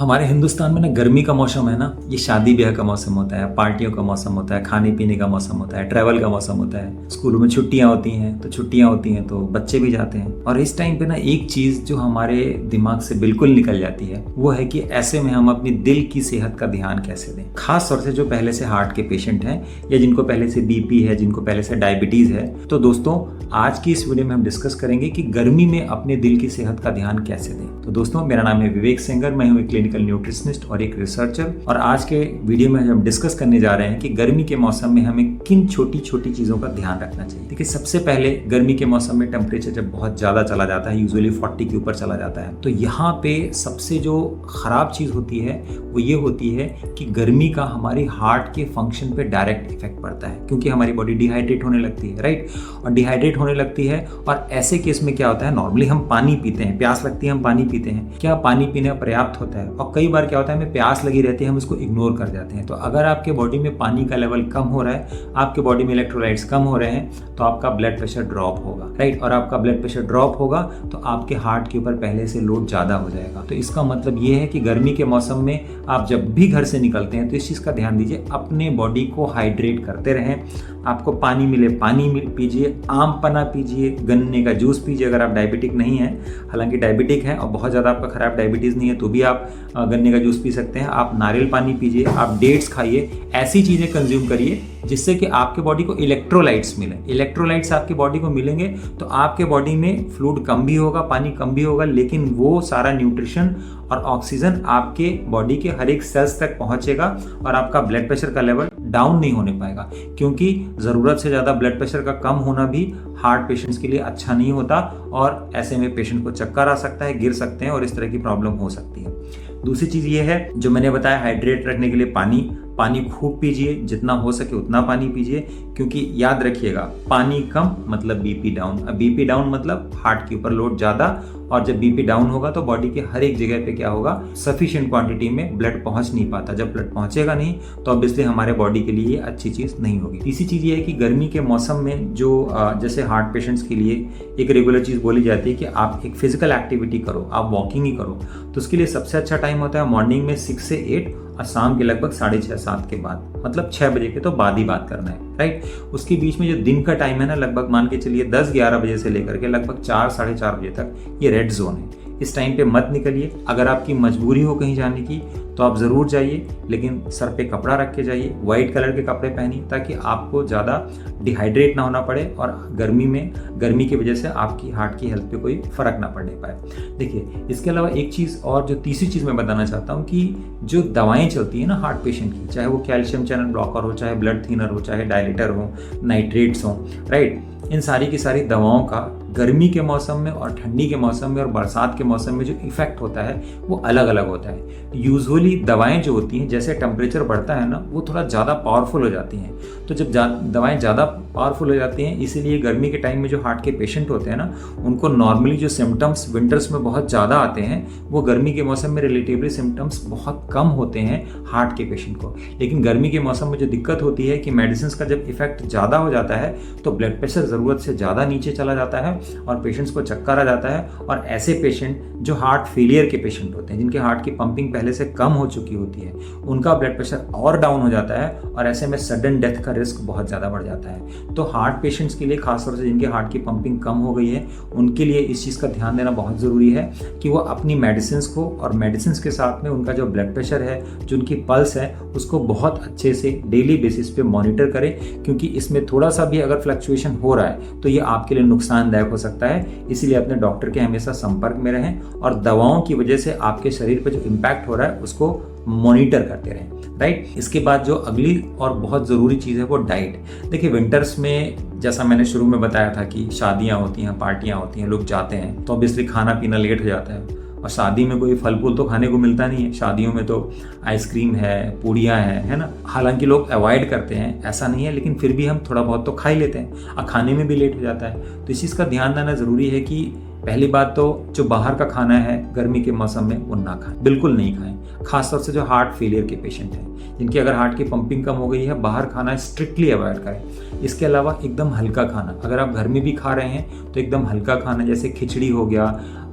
हमारे हिंदुस्तान में ना गर्मी का मौसम है ना, ये शादी ब्याह का मौसम होता है, पार्टियों का मौसम होता है, खाने पीने का मौसम होता है, ट्रैवल का मौसम होता है। स्कूलों में छुट्टियां होती हैं तो छुट्टियां होती हैं तो बच्चे भी जाते हैं। और इस टाइम पे ना एक चीज़ जो हमारे दिमाग से बिल्कुल निकल जाती है वो है कि ऐसे में हम अपनी दिल की सेहत का ध्यान कैसे दें। खास तौर से जो पहले से हार्ट के पेशेंट हैं या जिनको पहले से बीपी है, जिनको पहले से डायबिटीज़ है। तो दोस्तों आज की इस वीडियो में हम डिस्कस करेंगे कि गर्मी में अपने दिल की सेहत का ध्यान कैसे दें। तो दोस्तों मेरा नाम है विवेक सेंगर, मैं हूँ एक क्लिनिकल न्यूट्रिशनिस्ट और एक रिसर्चर। और आज के वीडियो में हम डिस्कस करने जा रहे हैं कि गर्मी के मौसम में हमें किन छोटी छोटी चीज़ों का ध्यान रखना चाहिए। देखिए सबसे पहले गर्मी के मौसम में टेम्परेचर जब बहुत ज़्यादा चला जाता है, यूजुअली 40 के ऊपर चला जाता है, तो यहाँ पे सबसे जो ख़राब चीज़ होती है वो ये होती है कि गर्मी का हमारी हार्ट के फंक्शन पे डायरेक्ट इफेक्ट पड़ता है, क्योंकि हमारी बॉडी डिहाइड्रेट होने लगती है, राइट। और डिहाइड्रेट होने लगती है और ऐसे केस में क्या होता है, नॉर्मली हम पानी पीते हैं, प्यास लगती है हम पानी पीते हैं, क्या पानी पीना पर्याप्त होता है? और कई बार क्या होता है हमें प्यास लगी रहती है, हम इसको इग्नोर कर जाते हैं। तो अगर आपके बॉडी में पानी का लेवल कम हो रहा है, आपके बॉडी में इलेक्ट्रोलाइट्स कम हो रहे हैं, तो आपका ब्लड प्रेशर ड्रॉप होगा, राइट। और आपका ब्लड प्रेशर ड्रॉप होगा तो आपके हार्ट के ऊपर पहले से लोड ज़्यादा हो जाएगा। तो इसका मतलब ये है कि गर्मी के मौसम में आप जब भी घर से निकलते हैं तो इस चीज़ का ध्यान दीजिए, अपने बॉडी को हाइड्रेट करते रहें। आपको पानी मिले पानी पीजिए, आम पन्ना पीजिए, गन्ने का जूस पीजिए अगर आप डायबिटिक नहीं हैं। हालांकि डायबिटिक है और बहुत ज़्यादा आपका खराब डायबिटीज़ नहीं है तो भी आप गन्ने का जूस पी सकते हैं। आप नारियल पानी पीजिए, आप डेट्स खाइए, ऐसी चीज़ें कंज्यूम करिए जिससे कि आपके बॉडी को इलेक्ट्रोलाइट्स मिले। इलेक्ट्रोलाइट्स आपकी बॉडी को मिलेंगे तो आपके बॉडी में फ्लूइड कम भी होगा, पानी कम भी होगा, लेकिन वो सारा न्यूट्रिशन और ऑक्सीजन आपके बॉडी के हर एक सेल्स तक पहुंचेगा और आपका ब्लड प्रेशर का लेवल डाउन नहीं होने पाएगा। क्योंकि ज़रूरत से ज़्यादा ब्लड प्रेशर का कम होना भी हार्ट पेशेंट्स के लिए अच्छा नहीं होता और ऐसे में पेशेंट को चक्कर आ सकता है, गिर सकते हैं और इस तरह की प्रॉब्लम हो सकती है। दूसरी चीज़ ये है जो मैंने बताया, हाइड्रेट रखने के लिए पानी खूब पीजिए, जितना हो सके उतना पानी पीजिए, क्योंकि याद रखिएगा पानी कम मतलब बीपी डाउन। अब बीपी डाउन मतलब हार्ट के ऊपर लोड ज़्यादा, और जब बीपी डाउन होगा तो बॉडी के हर एक जगह पे क्या होगा, सफिशिएंट क्वांटिटी में ब्लड पहुंच नहीं पाता। जब ब्लड पहुंचेगा नहीं तो ऑब्वियसली हमारे बॉडी के लिए ये अच्छी चीज़ नहीं होगी। तीसरी चीज़ ये है कि गर्मी के मौसम में जो जैसे हार्ट पेशेंट्स के लिए एक रेगुलर चीज़ बोली जाती है कि आप एक फिजिकल एक्टिविटी करो, आप वॉकिंग ही करो। तो उसके लिए सबसे अच्छा टाइम होता है मॉर्निंग में 6 से 8 और शाम के लगभग 6:30-7 के बाद, मतलब 6 बजे के तो बाद ही बात करना है, राइट। उसके बीच में जो दिन का टाइम है ना, लगभग मान के चलिए 10-11 बजे से लेकर के लगभग 4-4:30 बजे तक, ये रेड जोन है। इस टाइम पे मत निकलिए। अगर आपकी मजबूरी हो कहीं जाने की तो आप ज़रूर जाइए, लेकिन सर पे कपड़ा रख के जाइए, वाइट कलर के कपड़े पहनिए ताकि आपको ज़्यादा डिहाइड्रेट ना होना पड़े और गर्मी की वजह से आपकी हार्ट की हेल्थ पे कोई फ़र्क ना पड़ने पाए। देखिए इसके अलावा एक चीज़ और, जो तीसरी चीज़ मैं बताना चाहता हूँ कि जो दवाएं चलती हैं ना हार्ट पेशेंट की, चाहे वो कैल्शियम चैनल ब्लॉकर हो, चाहे ब्लड थिनर हो, चाहे डायलेटर हो, नाइट्रेट्स हो, राइट, इन सारी की सारी दवाओं का गर्मी के मौसम में और ठंडी के मौसम में और बरसात के मौसम में जो इफेक्ट होता है वो अलग अलग होता है। यूजुअली दवाएं जो होती हैं, जैसे टेम्परेचर बढ़ता है ना, वो थोड़ा ज़्यादा पावरफुल हो जाती हैं। तो जब दवाएं ज़्यादा पावरफुल हो जाती हैं, इसीलिए गर्मी के टाइम में जो हार्ट के पेशेंट होते हैं ना, उनको नॉर्मली जो सिम्टम्स विंटर्स में बहुत ज़्यादा आते हैं, वो गर्मी के मौसम में रिलेटिवली सिम्टम्स बहुत कम होते हैं हार्ट के पेशेंट को। लेकिन गर्मी के मौसम में जो दिक्कत होती है कि मेडिसिन का जब इफेक्ट ज़्यादा हो जाता है तो ब्लड प्रेशर ज़रूरत से ज़्यादा नीचे चला जाता है और पेशेंट्स को चक्कर आ जाता है। और ऐसे पेशेंट जो हार्ट फेलियर के पेशेंट होते हैं, जिनके हार्ट की पंपिंग पहले से कम हो चुकी होती है, उनका ब्लड प्रेशर और डाउन हो जाता है और ऐसे में सडन डेथ का रिस्क बहुत ज़्यादा बढ़ जाता है। तो हार्ट पेशेंट्स के लिए, खासतौर से जिनके हार्ट की पंपिंग कम हो गई है, उनके लिए इस चीज़ का ध्यान देना बहुत ज़रूरी है कि वो अपनी मेडिसिन को और मेडिसिन के साथ में उनका जो ब्लड प्रेशर है, जो उनकी पल्स है, उसको बहुत अच्छे से डेली बेसिस पे मॉनिटर करें, क्योंकि इसमें थोड़ा सा भी अगर फ्लक्चुएशन हो रहा है तो ये आपके लिए नुकसानदायक हो सकता है। इसीलिए अपने डॉक्टर के हमेशा संपर्क में रहें और दवाओं की वजह से आपके शरीर पर जो इम्पैक्ट हो रहा है उसको मॉनिटर करते रहें, राइट। इसके बाद जो अगली और बहुत ज़रूरी चीज़ है वो डाइट। देखिए विंटर्स में, जैसा मैंने शुरू में बताया था कि शादियाँ होती हैं, पार्टियाँ होती हैं, लोग जाते हैं तो ऑब्वियसली खाना पीना लेट हो जाता है और शादी में कोई फल फूल तो खाने को मिलता नहीं है। शादियों में तो आइसक्रीम है, पूड़ियाँ हैं, है ना। हालांकि लोग अवॉइड करते हैं, ऐसा नहीं है, लेकिन फिर भी हम थोड़ा बहुत तो खा ही लेते हैं और खाने में भी लेट हो जाता है। तो इस चीज़ का ध्यान देना ज़रूरी है कि पहली बात तो जो बाहर का खाना है गर्मी के मौसम में वो ना खाएं, बिल्कुल नहीं खाएं। खासतौर से जो हार्ट फेलियर के पेशेंट हैं, जिनकी अगर हार्ट की पंपिंग कम हो गई है, बाहर खाना स्ट्रिक्टली अवॉइड करें। इसके अलावा एकदम हल्का खाना, अगर आप घर में भी खा रहे हैं तो एकदम हल्का खाना, जैसे खिचड़ी हो गया,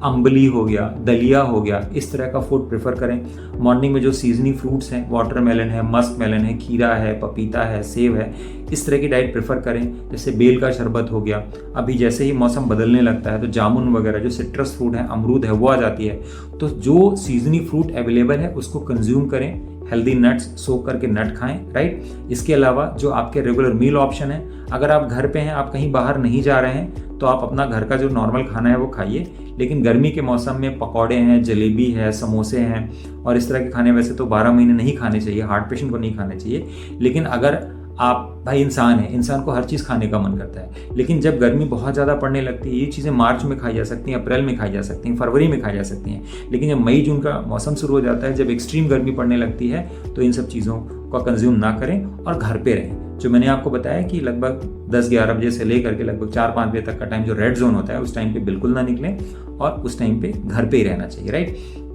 अम्बली हो गया, दलिया हो गया, इस तरह का फूड प्रेफर करें। मॉर्निंग में जो सीजनी फ्रूट्स हैं, वाटरमेलन है, मस्क मेलन है, खीरा है, पपीता है, सेब है, इस तरह की डाइट प्रेफर करें। जैसे बेल का शरबत हो गया, अभी जैसे ही मौसम बदलने लगता है तो जामुन वगैरह जो सिट्रस फ्रूट है, अमरूद है, वो आ जाती है। तो जो सीजनी फ्रूट अवेलेबल है उसको कंज्यूम करें। हेल्दी नट्स सोक करके नट खाएं, राइट। इसके अलावा जो आपके रेगुलर मील ऑप्शन है, अगर आप घर पे हैं, आप कहीं बाहर नहीं जा रहे हैं, तो आप अपना घर का जो नॉर्मल खाना है वो खाइए। लेकिन गर्मी के मौसम में पकौड़े हैं, जलेबी है, समोसे हैं और इस तरह के खाने वैसे तो 12 महीने नहीं खाने चाहिए, हार्ट पेशेंट को नहीं खाने चाहिए। लेकिन अगर आप भाई इंसान है, इंसान को हर चीज़ खाने का मन करता है, लेकिन जब गर्मी बहुत ज़्यादा पड़ने लगती है, ये चीज़ें मार्च में खाई जा सकती हैं, अप्रैल में खाई जा सकती हैं, फरवरी में खाई जा सकती हैं। लेकिन जब मई जून का मौसम शुरू हो जाता है, जब एक्सट्रीम गर्मी पड़ने लगती है, तो इन सब चीज़ों का कंज्यूम ना करें और घर पे रहें। जो मैंने आपको बताया कि लगभग 10-11 बजे से लेकर के लगभग 4-5 बजे तक का टाइम जो रेड जोन होता है, उस टाइम पे बिल्कुल ना निकलें और उस टाइम पे घर पे ही रहना चाहिए, राइट।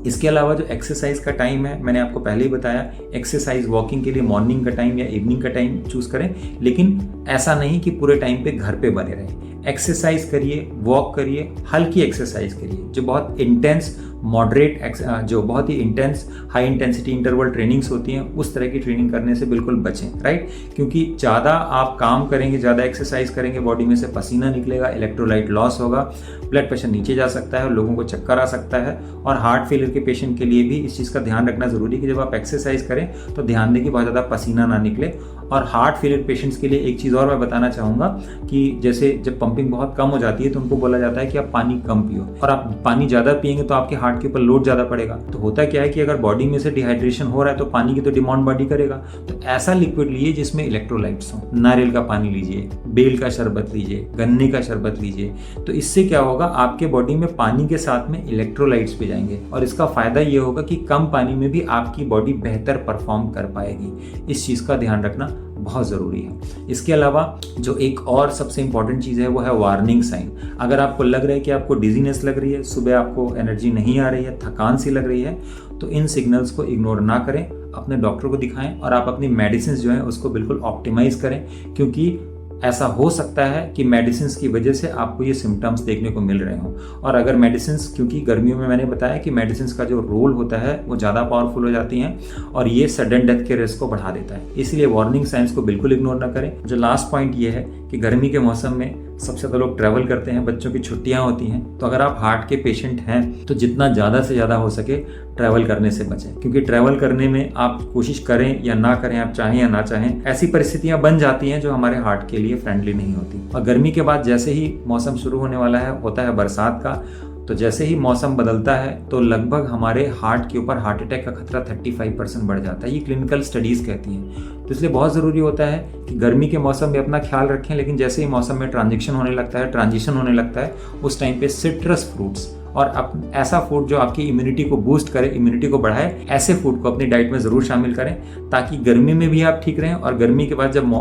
इसके अलावा जो एक्सरसाइज का टाइम है, मैंने आपको पहले ही बताया, एक्सरसाइज वॉकिंग के लिए मॉर्निंग का टाइम या इवनिंग का टाइम चूज करें। लेकिन ऐसा नहीं कि पूरे टाइम पे घर पे बने रहें। एक्सरसाइज करिए, वॉक करिए, हल्की एक्सरसाइज करिए। जो बहुत इंटेंस मॉडरेट जो बहुत ही intense high intensity interval trainings होती हैं, उस तरह की ट्रेनिंग करने से बिल्कुल बचें, राइट। क्योंकि ज़्यादा आप काम करेंगे, ज़्यादा एक्सरसाइज करेंगे, बॉडी में से पसीना निकलेगा, इलेक्ट्रोलाइट लॉस होगा, ब्लड प्रेशर नीचे जा सकता है, लोगों को चक्कर आ सकता है। और हार्ट फेलियर के पेशेंट के लिए भी इस चीज़ का ध्यान रखना जरूरी है कि जब आप एक्सरसाइज करें तो ध्यान दें कि बहुत ज़्यादा पसीना ना निकले। और हार्ट फेलियर पेशेंट्स के लिए एक चीज़ और मैं बताना चाहूँगा कि जैसे जब पंपिंग बहुत कम हो जाती है तो उनको बोला जाता है कि आप पानी कम पियो, और आप पानी ज़्यादा पिएंगे तो आपके हार्ट के ऊपर लोड ज़्यादा पड़ेगा। तो होता क्या है कि अगर बॉडी में से डिहाइड्रेशन हो रहा है तो पानी की तो डिमांड बॉडी करेगा। तो ऐसा लिक्विड लीजिए जिसमें इलेक्ट्रोलाइट्स हो। नारियल का पानी लीजिए, बेल का शरबत लीजिए, गन्ने का शरबत लीजिए। तो इससे क्या होगा, आपके बॉडी में पानी के साथ में इलेक्ट्रोलाइट्स भी जाएंगे और इसका फायदा ये होगा कि कम पानी में भी आपकी बॉडी बेहतर परफॉर्म कर पाएगी। इस चीज़ का ध्यान रखना बहुत ज़रूरी है। इसके अलावा जो एक और सबसे इंपॉर्टेंट चीज़ है वो है वार्निंग साइन। अगर आपको लग रहा है कि आपको डिजीनेस लग रही है, सुबह आपको एनर्जी नहीं आ रही है, थकान सी लग रही है, तो इन सिग्नल्स को इग्नोर ना करें, अपने डॉक्टर को दिखाएं और आप अपनी मेडिसिन जो है उसको बिल्कुल ऑप्टिमाइज करें। क्योंकि ऐसा हो सकता है कि मेडिसिन की वजह से आपको ये सिम्टम्स देखने को मिल रहे हों। और अगर मेडिसिन, क्योंकि गर्मियों में मैंने बताया कि मेडिसिन का जो रोल होता है वो ज़्यादा पावरफुल हो जाती हैं और ये सडन डेथ के रिस्क को बढ़ा देता है, इसलिए वार्निंग साइंस को बिल्कुल इग्नोर ना करें। जो लास्ट पॉइंट ये है कि गर्मी के मौसम में सबसे ज़्यादा लोग ट्रैवल करते हैं, बच्चों की छुट्टियां होती हैं, तो अगर आप हार्ट के पेशेंट हैं तो जितना ज़्यादा से ज़्यादा हो सके ट्रैवल करने से बचें। क्योंकि ट्रैवल करने में आप कोशिश करें या ना करें, आप चाहें या ना चाहें, ऐसी परिस्थितियां बन जाती हैं जो हमारे हार्ट के लिए फ्रेंडली नहीं होती। और गर्मी के बाद जैसे ही मौसम शुरू होने वाला है, होता है बरसात का, तो जैसे ही मौसम बदलता है तो लगभग हमारे हार्ट के ऊपर हार्ट अटैक का खतरा 35% बढ़ जाता है। ये क्लिनिकल स्टडीज़ कहती हैं। तो इसलिए बहुत ज़रूरी होता है कि गर्मी के मौसम में अपना ख्याल रखें, लेकिन जैसे ही मौसम में ट्रांजिशन होने लगता है उस टाइम पे सिट्रस फ्रूट्स और ऐसा फूड जो आपकी इम्यूनिटी को बूस्ट करे, इम्यूनिटी को बढ़ाए, ऐसे फूड को अपनी डाइट में ज़रूर शामिल करें ताकि गर्मी में भी आप ठीक रहें और गर्मी के बाद जब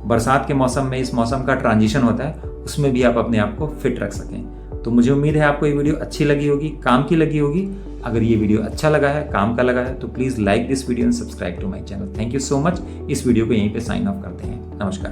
बरसात के मौसम में इस मौसम का ट्रांजिशन होता है उसमें भी आप अपने आप को फिट रख सकें। तो मुझे उम्मीद है आपको ये वीडियो अच्छी लगी होगी, काम की लगी होगी। अगर ये वीडियो अच्छा लगा है, काम का लगा है, तो please like this video and subscribe to my channel. Thank you so much. इस वीडियो को यहीं पे साइन ऑफ करते हैं। नमस्कार।